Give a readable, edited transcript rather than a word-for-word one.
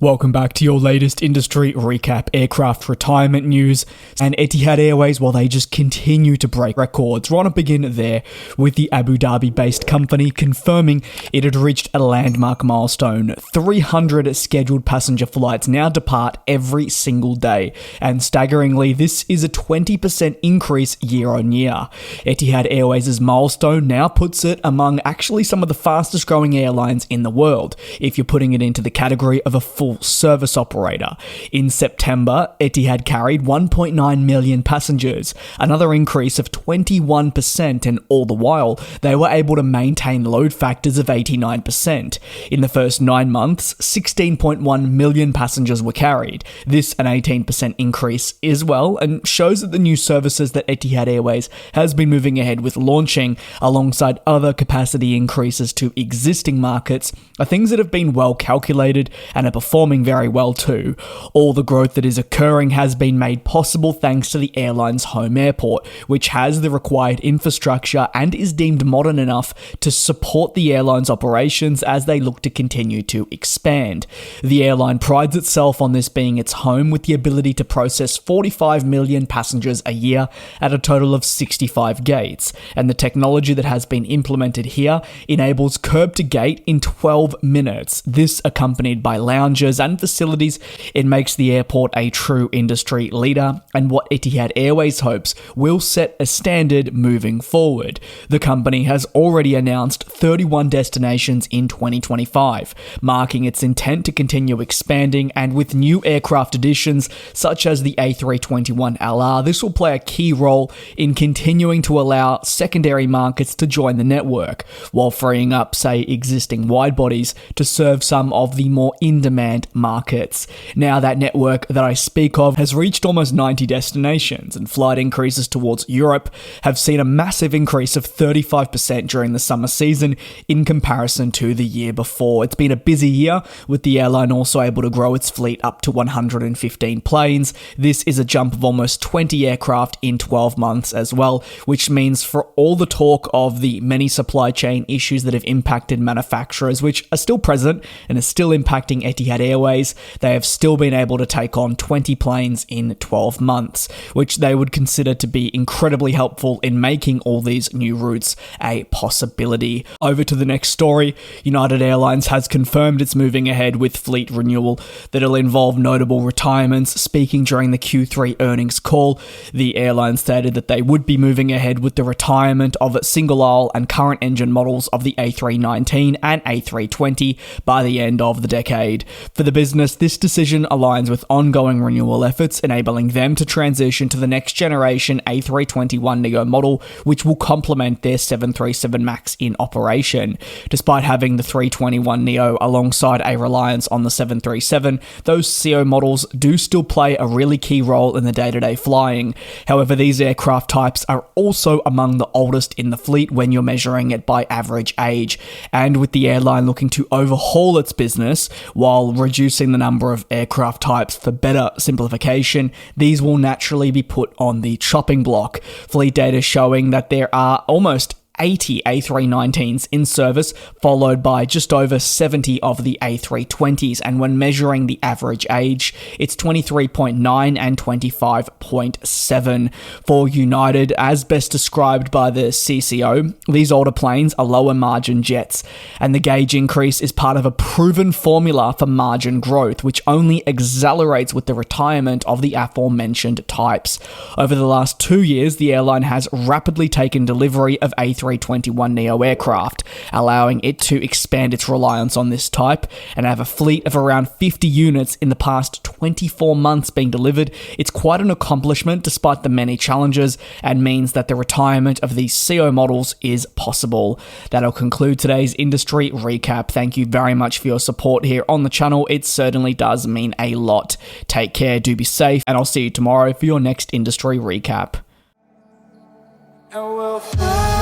Welcome back to your latest industry recap, aircraft retirement news, and Etihad Airways, while they just continue to break records. We want to begin there with the Abu Dhabi-based company confirming it had reached a landmark milestone. 300 scheduled passenger flights now depart every single day, and staggeringly, this is a 20% increase year on year. Etihad Airways' milestone now puts it among actually some of the fastest growing airlines in the world, if you're putting it into the category of a full service operator. In September, Etihad carried 1.9 million passengers, another increase of 21%, and all the while, they were able to maintain load factors of 89%. In the first 9 months, 16.1 million passengers were carried. This an 18% increase as well, and shows that the new services that Etihad Airways has been moving ahead with launching, alongside other capacity increases to existing markets, are things that have been well calculated and are performing very well too. All the growth that is occurring has been made possible thanks to the airline's home airport, which has the required infrastructure and is deemed modern enough to support the airline's operations as they look to continue to expand. The airline prides itself on this being its home, with the ability to process 45 million passengers a year at a total of 65 gates, and the technology that has been implemented here enables curb to gate in 12 minutes. This accompanied by lounges and facilities, it makes the airport a true industry leader, and what Etihad Airways hopes will set a standard moving forward. The company has already announced 31 destinations in 2025, marking its intent to continue expanding, and with new aircraft additions such as the A321LR, this will play a key role in continuing to allow secondary markets to join the network, while freeing up, say, existing wide bodies to serve some of the more in-demand markets. Now, that network that I speak of has reached almost 90 destinations, and flight increases towards Europe have seen a massive increase of 35% during the summer season in comparison to the year before. It's been a busy year, with the airline also able to grow its fleet up to 115 planes. This is a jump of almost 20 aircraft in 12 months as well, which means for all the talk of the many supply chain issues that have impacted manufacturers, which are still present and are still impacting Etihad Airways, they have still been able to take on 20 planes in 12 months, which they would consider to be incredibly helpful in making all these new routes a possibility. Over to the next story, United Airlines has confirmed it's moving ahead with fleet renewal that'll involve notable retirements. Speaking during the Q3 earnings call, the airline stated that they would be moving ahead with the retirement of single-aisle and current engine models of the A319 and A320 by the end of the decade. For the business, this decision aligns with ongoing renewal efforts, enabling them to transition to the next generation A321neo model, which will complement their 737 MAX in operation. Despite having the 321neo alongside a reliance on the 737, those CO models do still play a really key role in the day-to-day flying. However, these aircraft types are also among the oldest in the fleet when you're measuring it by average age, and with the airline looking to overhaul its business while reducing the number of aircraft types for better simplification, these will naturally be put on the chopping block. Fleet data showing that there are almost 80 A319s in service, followed by just over 70 of the A320s, and when measuring the average age, it's 23.9 and 25.7. For United, as best described by the CCO, these older planes are lower margin jets, and the gauge increase is part of a proven formula for margin growth, which only accelerates with the retirement of the aforementioned types. Over the last 2 years, the airline has rapidly taken delivery of A321neo aircraft, allowing it to expand its reliance on this type and have a fleet of around 50 units in the past 24 months being delivered. It's quite an accomplishment despite the many challenges, and means that the retirement of these CO models is possible. That'll conclude today's industry recap. Thank you very much for your support here on the channel. It certainly does mean a lot. Take care, do be safe, and I'll see you tomorrow for your next industry recap. And we'll fly.